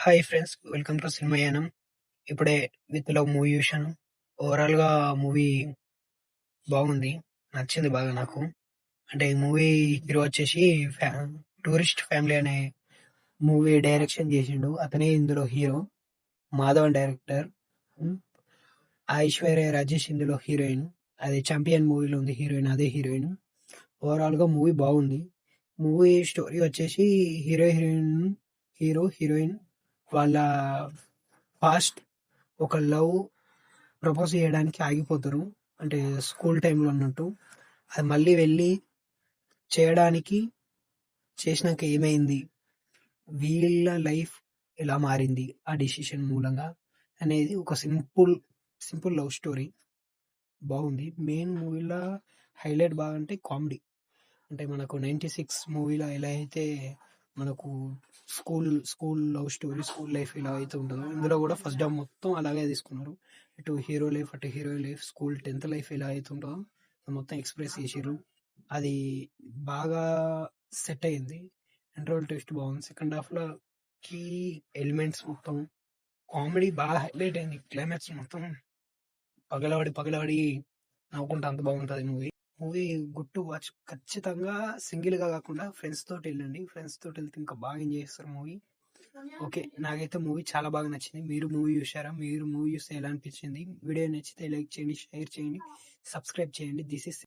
Hi friends, welcome to Cinemayanam. ఇప్పుడే with love movie చూశాను. ఓవరాల్‌గా మూవీ బాగుంది. నచ్చింది బాగా నాకు. అంటే ఈ మూవీ హీరో వచ్చేసి ఫ్యా 'టూరిస్ట్ ఫ్యామిలీ' అనే మూవీ డైరెక్షన్ చేసిండు. అతనే ఇందులో హీరో. మాధవన్ డైరెక్టర్. హ్మ్. ఐశ్వర్య రాజేష్ ఇందులో హీరోయిన్. అది 'చాంపియన్' మూవీలో ఉంది హీరోయిన్. అదే హీరోయిన్. ఓవరాల్‌గా మూవీ బాగుంది. మూవీ స్టోరీ వచ్చేసి హీరోయిన్ వాళ్ళ పాస్ట్ ఒక లవ్ ప్రపోజ్ చేయడానికి ఆగిపోతారు. అంటే స్కూల్ టైంలో అన్నట్టు. అది మళ్ళీ వెళ్ళి చేయడానికి చేసినాక ఏమైంది? వీళ్ళ లైఫ్ ఎలా మారింది ఆ డెసిషన్ మూలంగా అనేది ఒక సింపుల్ లవ్ స్టోరీ. బాగుంది. మెయిన్ మూవీలో హైలైట్ బాగంటే కామెడీ. అంటే మనకు 96 మూవీలో ఎలా అయితే మనకు school love story, school life ఎలా అయితే ఉంటుందో ఇందులో కూడా ఫస్ట్ హాఫ్ మొత్తం అలాగే తీసుకున్నారు. ఇటు హీరో లైఫ్, అటు heroine life, school 10th life ఎలా అయితే ఉంటుందో అది మొత్తం ఎక్స్ప్రెస్ చేసిర్రు. అది బాగా సెట్ అయింది. ఇంటర్వల్ టెస్ట్ బాగుంది. సెకండ్ హాఫ్ లో కీ ఎలిమెంట్స్ మొత్తం కామెడీ బాగా హైలైట్ అయింది. క్లైమాక్స్ మొత్తం పగలబడి నవ్వుకుంటే అంత బాగుంటది movie. Movie good to watch. ఖచ్చితంగా సింగిల్ గా కాకుండా ఫ్రెండ్స్ తోటి వెళ్ళండి. ఫ్రెండ్స్ తోటి వెళ్తే ఇంకా బాగా ఎంజాయ్ చేస్తారు మూవీ. ఓకే, నాకైతే మూవీ చాలా బాగా నచ్చింది. మీరు మూవీ చూసారా? మీరు మూవీ చూస్తే ఎలా అనిపించింది? వీడియో నచ్చితే లైక్ చేయండి, షేర్ చేయండి, సబ్స్క్రైబ్ చేయండి. This is